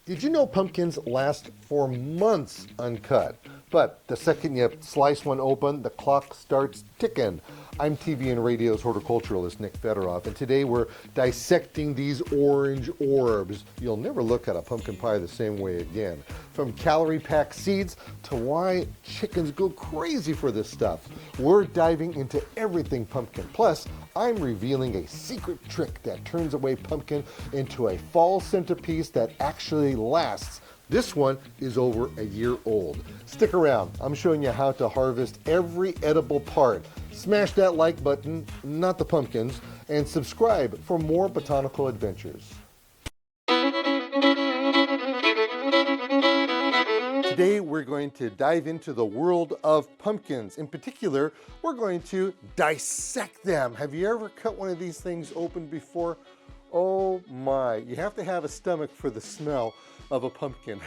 Did you know pumpkins last for months uncut? But the second you slice one open, the clock starts ticking. I'm TV and radio's horticulturalist Nick Federoff, and today we're dissecting these orange orbs. You'll never look at a pumpkin pie the same way again. From calorie-packed seeds to why chickens go crazy for this stuff. We're diving into everything pumpkin. Plus, I'm revealing a secret trick that turns away pumpkin into a fall centerpiece that actually lasts. This one is over a year old. Stick around. I'm showing you how to harvest every edible part. Smash that like button, not the pumpkins, and subscribe for more botanical adventures. Today we're going to dive into the world of pumpkins. In particular, we're going to dissect them. Have you ever cut one of these things open before? Oh my, you have to have a stomach for the smell of a pumpkin.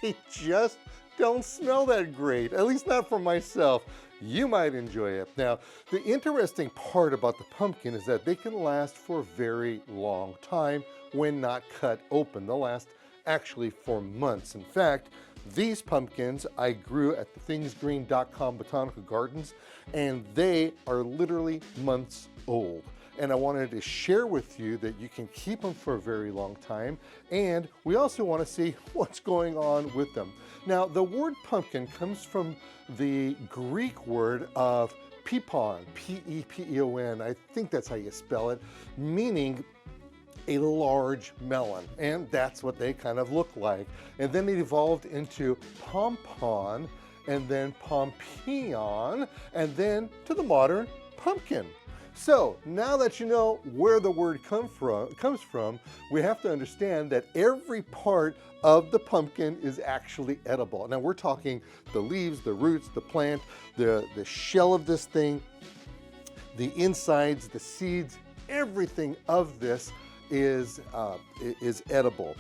They just don't smell that great, at least not for myself. You might enjoy it. Now, the interesting part about the pumpkin is that they can last for a very long time when not cut open. They'll last actually for months. In fact, these pumpkins I grew at the thingsgreen.com botanical gardens, and they are literally months old. And I wanted to share with you that you can keep them for a very long time, and we also want to see what's going on with them. Now, the word pumpkin comes from the Greek word of pepon, P-E-P-E-O-N, I think that's how you spell it, meaning a large melon, and that's what they kind of look like. And then it evolved into pompon, and then pompion, and then to the modern pumpkin. So now that you know where the word comes from, we have to understand that every part of the pumpkin is actually edible. Now we're talking the leaves, the roots, the plant, the shell of this thing, the insides, the seeds, everything of this is edible.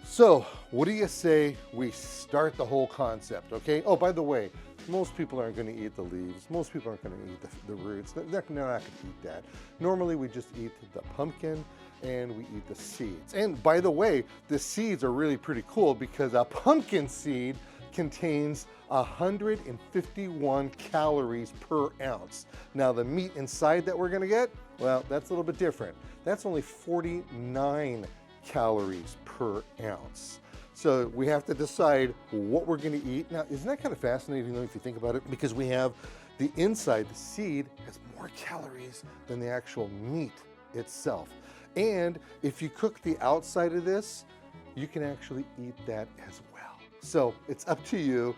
So what do you say we start the whole concept, okay? Oh, by the way, most people aren't going to eat the leaves. Most people aren't going to eat the roots. They're not going to eat that. Normally, we just eat the pumpkin and we eat the seeds. And by the way, the seeds are really pretty cool because a pumpkin seed contains 151 calories per ounce. Now, the meat inside that we're going to get, well, that's a little bit different. That's only 49 calories per ounce. So we have to decide what we're going to eat. Now, isn't that kind of fascinating though if you think about it? Because we have the inside, the seed, has more calories than the actual meat itself. And if you cook the outside of this, you can actually eat that as well. So it's up to you.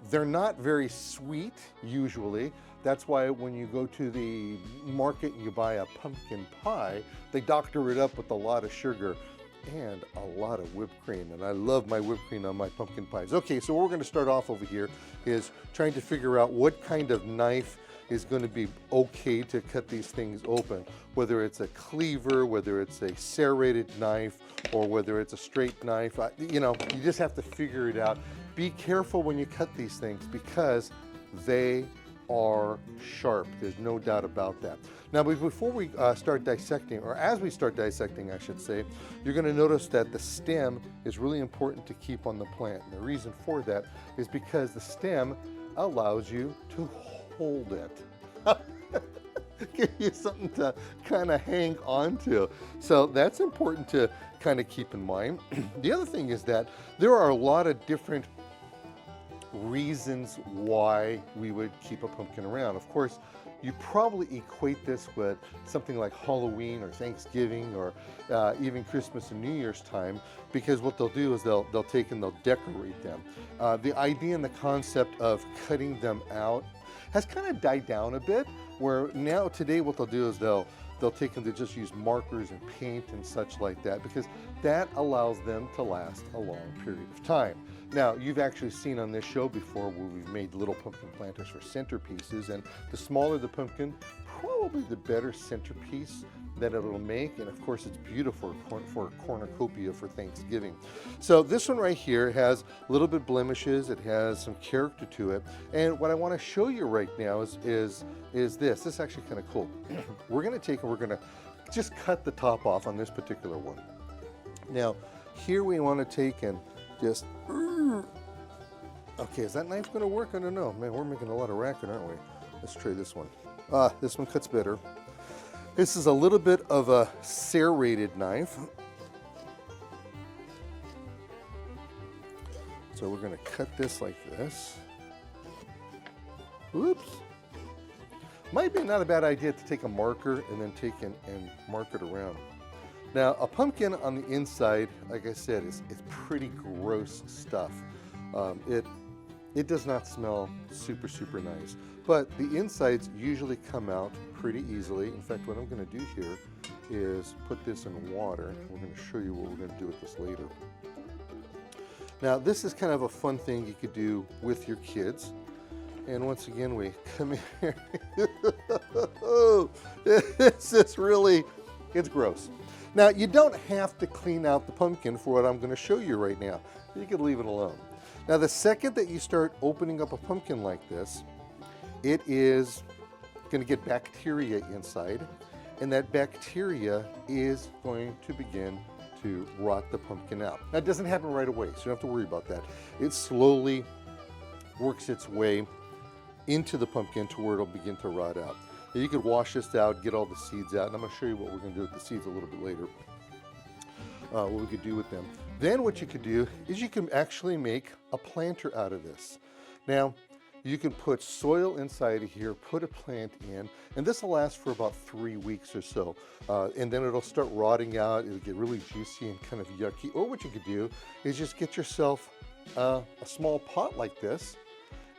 They're not very sweet usually. That's why when you go to the market and you buy a pumpkin pie, they doctor it up with a lot of sugar and a lot of whipped cream, and I love my whipped cream on my pumpkin pies. Okay, so what we're going to start off over here is trying to figure out what kind of knife is going to be okay to cut these things open, whether it's a cleaver, whether it's a serrated knife, or whether it's a straight knife. You know, you just have to figure it out. Be careful when you cut these things because they are sharp. There's no doubt about that. Now, before we start dissecting, or as we start dissecting, I should say, you're going to notice that the stem is really important to keep on the plant. And the reason for that is because the stem allows you to hold it. Give you something to kind of hang on to. So that's important to kind of keep in mind. The other thing is that there are a lot of different reasons why we would keep a pumpkin around. Of course, you probably equate this with something like Halloween or Thanksgiving or even Christmas and New Year's time, because what they'll do is they'll take and they'll decorate them. The idea and the concept of cutting them out has kind of died down a bit, where now today what they'll do is they'll take and they just use markers and paint and such like that, because that allows them to last a long period of time. Now, you've actually seen on this show before where we've made little pumpkin planters for centerpieces, and the smaller the pumpkin, probably the better centerpiece that it'll make. And of course, it's beautiful for a cornucopia for Thanksgiving. So this one right here has a little bit blemishes. It has some character to it. And what I want to show you right now is this. This is actually kind of cool. We're going to take and we're going to just cut the top off on this particular one. Now, here we want to take and just, okay, is that knife going to work? I don't know. Man, we're making a lot of racket, aren't we? Let's try this one. This one cuts better. This is a little bit of a serrated knife. So we're going to cut this like this. Oops. Might be not a bad idea to take a marker and then take and mark it around. Now, a pumpkin on the inside, like I said, it's pretty gross stuff. It does not smell super, super nice. But the insides usually come out pretty easily. In fact, what I'm going to do here is put this in water. We're going to show you what we're going to do with this later. Now, this is kind of a fun thing you could do with your kids. And once again, we come in here. This is really, it's gross. Now, you don't have to clean out the pumpkin for what I'm going to show you right now. You can leave it alone. Now, the second that you start opening up a pumpkin like this, it is going to get bacteria inside, and that bacteria is going to begin to rot the pumpkin out. Now, it doesn't happen right away, so you don't have to worry about that. It slowly works its way into the pumpkin to where it'll begin to rot out. Now, you could wash this out, get all the seeds out, and I'm going to show you what we're going to do with the seeds a little bit later, what we could do with them. Then what you could do is you can actually make a planter out of this. Now, you can put soil inside of here, put a plant in, and this will last for about 3 weeks or so. And then it'll start rotting out, it'll get really juicy and kind of yucky. Or what you could do is just get yourself a small pot like this,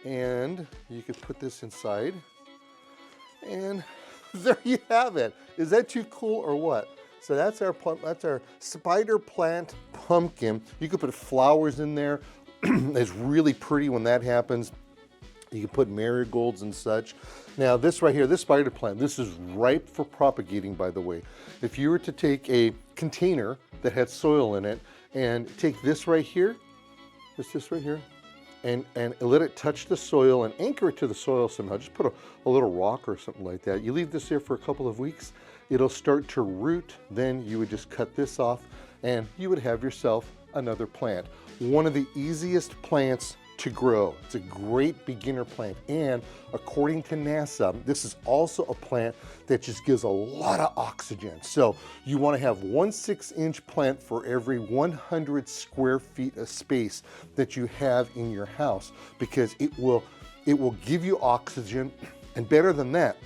and you could put this inside, and there you have it. Is that too cool or what? So that's our spider plant pumpkin. You could put flowers in there. It's really pretty when that happens. You can put marigolds and such. Now this right here, this spider plant, this is ripe for propagating, by the way. If you were to take a container that had soil in it and take this right here, just this right here, and let it touch the soil and anchor it to the soil somehow. Just put a little rock or something like that. You leave this here for a couple of weeks, it'll start to root. Then you would just cut this off and you would have yourself another plant. One of the easiest plants to grow. It's a great beginner plant, and according to NASA, this is also a plant that just gives a lot of oxygen. So you want to have 1 6-inch plant for every 100 square feet of space that you have in your house, because it will give you oxygen, and better than that,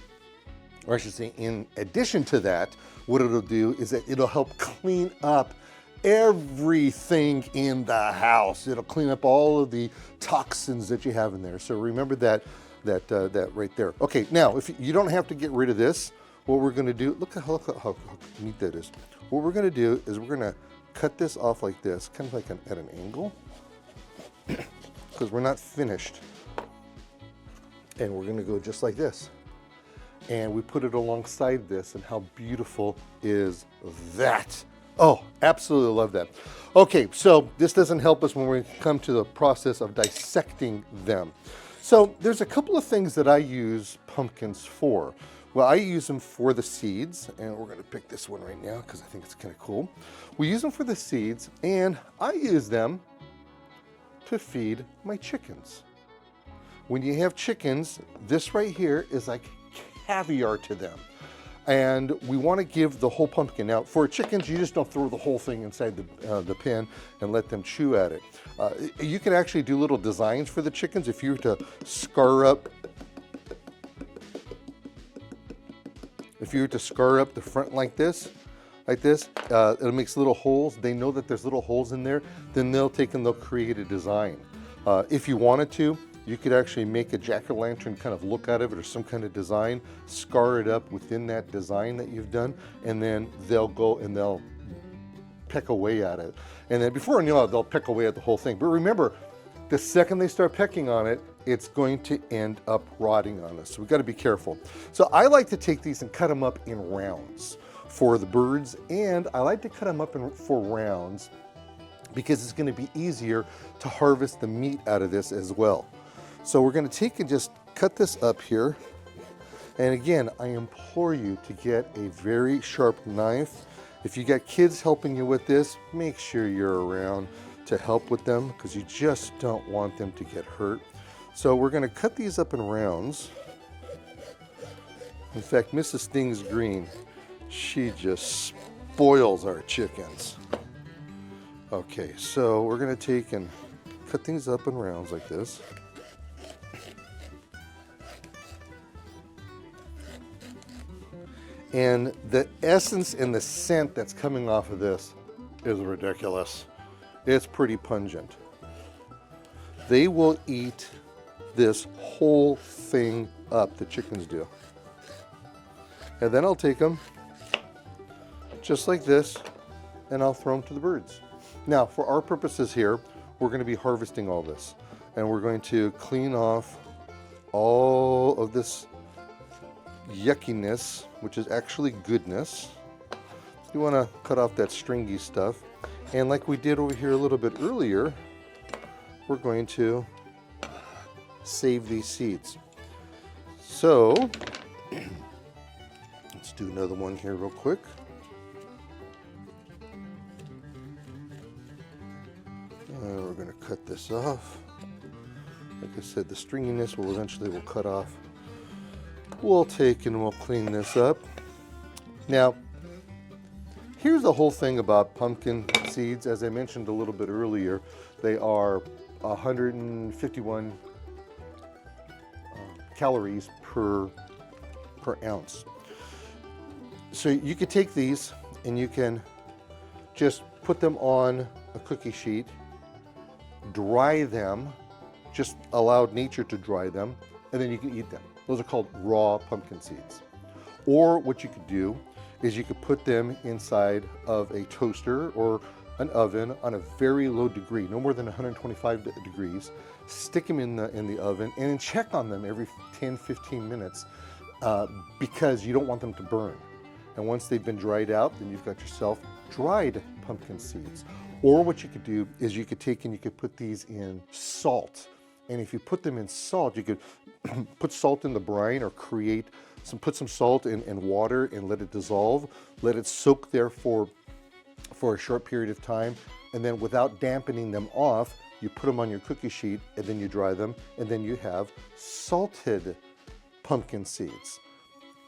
or I should say in addition to that, what it'll do is that it'll help clean up everything in the house. It'll clean up all of the toxins that you have in there. So remember that right there. Okay, now if you don't have to get rid of this, what we're going to do, look at how neat that is. What we're going to do is we're going to cut this off like this, kind of like at an angle, because we're not finished. And we're going to go just like this. And we put it alongside this, and how beautiful is that? Oh, absolutely love that. Okay, so this doesn't help us when we come to the process of dissecting them. So there's a couple of things that I use pumpkins for. Well, I use them for the seeds, and we're going to pick this one right now because I think it's kind of cool. We use them for the seeds, and I use them to feed my chickens. When you have chickens, this right here is like caviar to them. And we want to give the whole pumpkin. Now, for chickens, you just don't throw the whole thing inside the pen and let them chew at it. You can actually do little designs for the chickens. If you were to scar up, the front like this, it makes little holes. They know that there's little holes in there. Then they'll take and they'll create a design. If you wanted to, you could actually make a jack-o'-lantern kind of look out of it or some kind of design, scar it up within that design that you've done, and then they'll go and they'll peck away at it. And then before you know it, they'll peck away at the whole thing. But remember, the second they start pecking on it, it's going to end up rotting on us. So we've got to be careful. So I like to take these and cut them up in rounds for the birds, and I like to cut them up for rounds because it's going to be easier to harvest the meat out of this as well. So we're going to take and just cut this up here. And again, I implore you to get a very sharp knife. If you got kids helping you with this, make sure you're around to help with them because you just don't want them to get hurt. So we're going to cut these up in rounds. In fact, Mrs. Sting's green, she just spoils our chickens. Okay, so we're going to take and cut things up in rounds like this. And the essence and the scent that's coming off of this is ridiculous. It's pretty pungent. They will eat this whole thing up, the chickens do. And then I'll take them just like this and I'll throw them to the birds. Now, for our purposes here, we're going to be harvesting all this and we're going to clean off all of this yuckiness, which is actually goodness. You want to cut off that stringy stuff. And like we did over here a little bit earlier, we're going to save these seeds. So, let's do another one here real quick. We're going to cut this off. Like I said, the stringiness will eventually cut off. We'll take and we'll clean this up. Now, here's the whole thing about pumpkin seeds. As I mentioned a little bit earlier, they are 151 calories per ounce. So you could take these and you can just put them on a cookie sheet, dry them, just allow nature to dry them, and then you can eat them. Those are called raw pumpkin seeds. Or what you could do is you could put them inside of a toaster or an oven on a very low degree, no more than 125 degrees. Stick them in the oven and then check on them every 10-15 minutes because you don't want them to burn. And once they've been dried out, then you've got yourself dried pumpkin seeds. Or what you could do is you could take and you could put these in salt. And if you put them in salt, you could put salt in the brine or put some salt in water and let it dissolve. Let it soak there for a short period of time. And then without dampening them off, you put them on your cookie sheet and then you dry them. And then you have salted pumpkin seeds.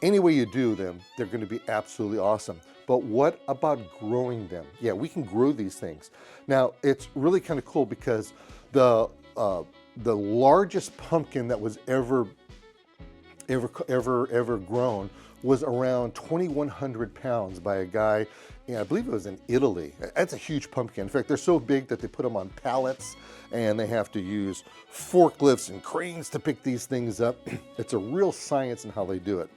Any way you do them, they're going to be absolutely awesome. But what about growing them? Yeah, we can grow these things. Now, it's really kind of cool because the largest pumpkin that was ever grown was around 2,100 pounds by a guy, I believe it was in Italy. That's a huge pumpkin. In fact, they're so big that they put them on pallets and they have to use forklifts and cranes to pick these things up. It's a real science in how they do it.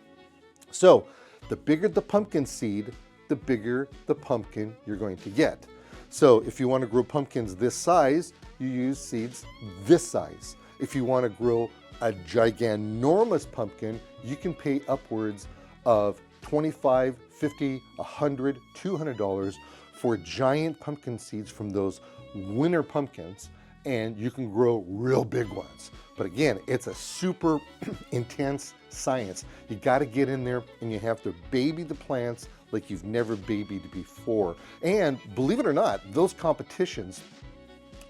So the bigger the pumpkin seed, the bigger the pumpkin you're going to get. So if you want to grow pumpkins this size, you use seeds this size. If you want to grow a giganormous pumpkin, you can pay upwards of $25, $50, $100, $200 for giant pumpkin seeds from those winter pumpkins, and you can grow real big ones. But again, it's a super intense science. You got to get in there and you have to baby the plants like you've never babied before. And believe it or not, those competitions,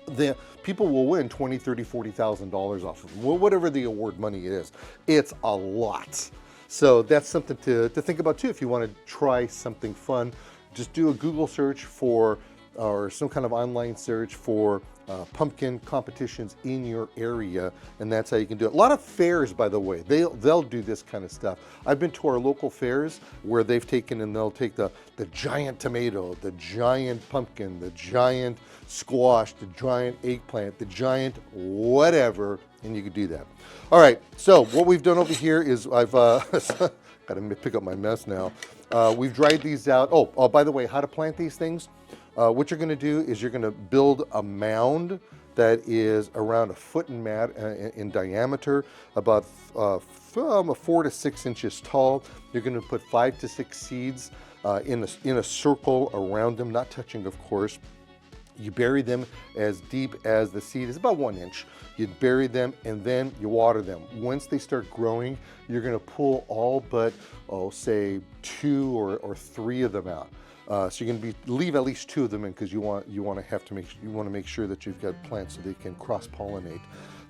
the people will win $20,000, $30,000, $40,000 off of them. Well, whatever the award money is, it's a lot. So that's something to think about too. If you want to try something fun, just do a Google search for, or some kind of online search for pumpkin competitions in your area, and that's how you can do it. A lot of fairs, by the way, they'll do this kind of stuff. I've been to our local fairs where they've taken and they'll take the giant tomato, the giant pumpkin, the giant squash, the giant eggplant, the giant whatever, and you can do that. All right, so what we've done over here is I've got to pick up my mess now. We've dried these out. Oh, by the way, how to plant these things? What you're going to do is you're going to build a mound that is around 1 foot in diameter, about 4 to 6 inches tall. You're going to put 5 to 6 seeds in a circle around them, not touching, of course. You bury them as deep as the seed is, about 1 inch. You bury them and then you water them. Once they start growing, you're going to pull all but, say 2 or 3 of them out. So you're going to leave at least 2 of them in because you want to make sure that you've got plants so they can cross-pollinate.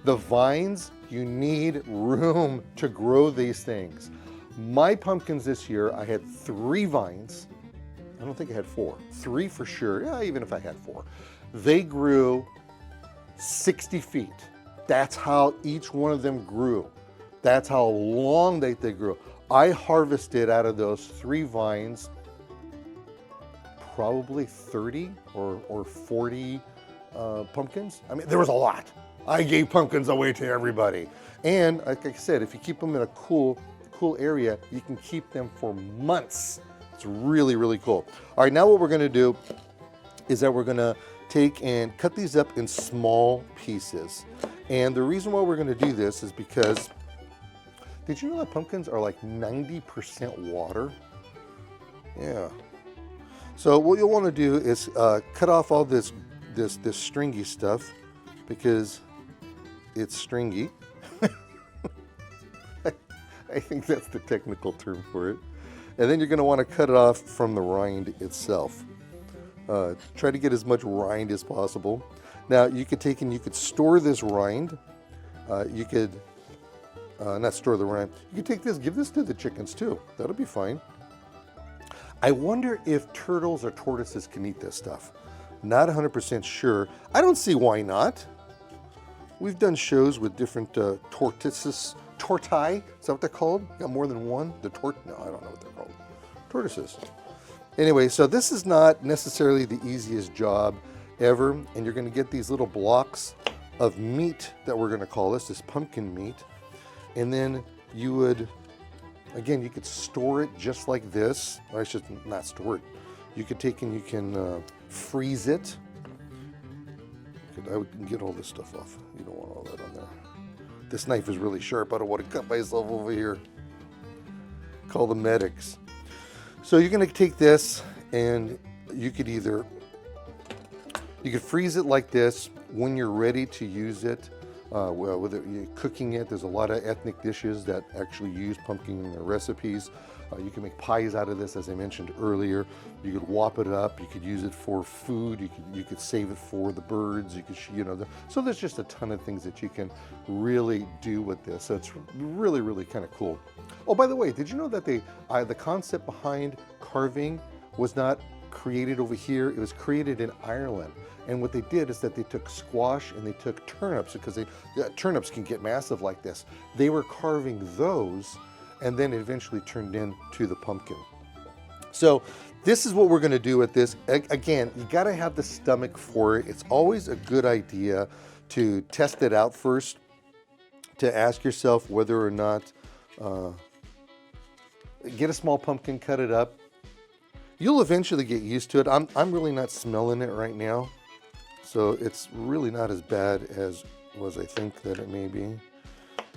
The vines, you need room to grow these things. My pumpkins this year, I had 3 vines. I don't think I had 4. 3 for sure. Yeah, even if I had 4. They grew 60 feet. That's how each one of them grew. That's how long they grew. I harvested out of those 3 vines probably 30 or 40 pumpkins. I mean, there was a lot. I gave pumpkins away to everybody. And like I said, if you keep them in a cool area, you can keep them for months. It's really, really cool. All right, now what we're gonna do is that we're gonna take and cut these up in small pieces. And the reason why we're gonna do this is because, did you know that pumpkins are like 90% water? Yeah. So what you'll wanna do is cut off all this stringy stuff because it's stringy. I think that's the technical term for it. And then you're going to want to cut it off from the rind itself. Try to get as much rind as possible. Now you could take and you could store this rind. You could not store the rind. You could take this, give this to the chickens too. That'll be fine. I wonder if turtles or tortoises can eat this stuff. Not 100% sure. I don't see why not. We've done shows with different tortoises. Tortai, is that what they're called? Got more than one? No, I don't know what they're called. Tortoises. Anyway, so this is not necessarily the easiest job ever, and you're going to get these little blocks of meat that we're going to call this pumpkin meat, and then you would, again, you could store it just like this. I should not store it. You could take and you can freeze it. I would get all this stuff off. You don't want all that on there. This knife is really sharp. I don't want to cut myself over here. Call the medics. So you're going to take this and you could freeze it like this when you're ready to use it. Whether you're cooking it, there's a lot of ethnic dishes that actually use pumpkin in their recipes. You can make pies out of this, as I mentioned earlier. You could whop it up. You could use it for food. You could save it for the birds. You could, so there's just a ton of things that you can really do with this. So it's really, really kind of cool. Oh, by the way, did you know that the concept behind carving was not created over here? It was created in Ireland. And what they did is that they took squash and they took turnips, because turnips can get massive like this. They were carving those, and then it eventually turned into the pumpkin. So this is what we're gonna do with this. Again, you gotta have the stomach for it. It's always a good idea to test it out first, to ask yourself whether or not, get a small pumpkin, cut it up. You'll eventually get used to it. I'm really not smelling it right now, so it's really not as bad as I think that it may be.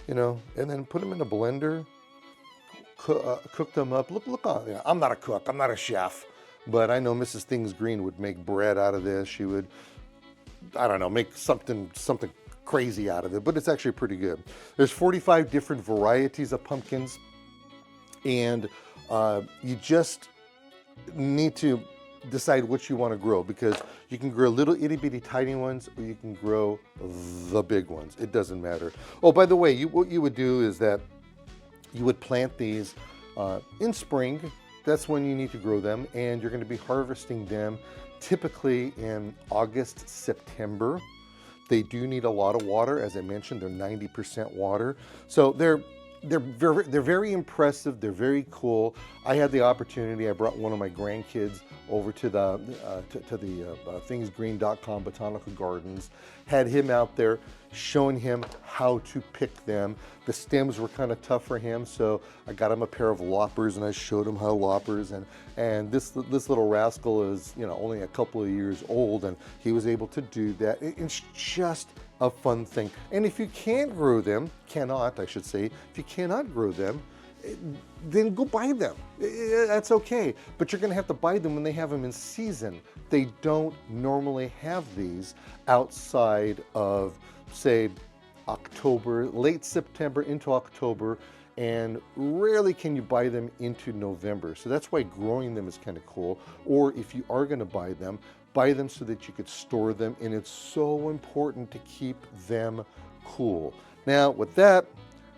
And then put them in a blender. Cook them up. Look on. I'm not a cook. I'm not a chef, but I know Mrs. Things Green would make bread out of this. She would, I don't know, make something crazy out of it, but it's actually pretty good. There's 45 different varieties of pumpkins, and you just need to decide which you want to grow, because you can grow little itty bitty tiny ones, or you can grow the big ones. It doesn't matter. Oh, by the way, what you would do is that you would plant these in spring. That's when you need to grow them, and you're going to be harvesting them typically in August, September. They do need a lot of water. As I mentioned, they're 90% water. So they're very impressive. They're very cool. I had the opportunity. I brought one of my grandkids over to the thingsgreen.com botanical gardens. Had him out there showing him how to pick them. The stems were kind of tough for him, so I got him a pair of loppers and I showed him how loppers. And this little rascal is only a couple of years old, and he was able to do that. It's just a fun thing. And if you can't grow them, if you cannot grow them, then go buy them. That's okay. But you're going to have to buy them when they have them in season. They don't normally have these outside of, say, October, late September into October, and rarely can you buy them into November. So that's why growing them is kind of cool. Or if you are going to buy them so that you could store them, and it's so important to keep them cool. Now with that,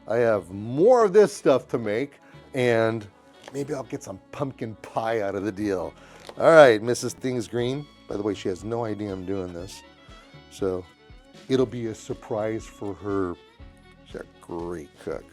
I have more of this stuff to make, and maybe I'll get some pumpkin pie out of the deal. All right, Mrs. Things Green. By the way, she has no idea I'm doing this, so it'll be a surprise for her. She's a great cook.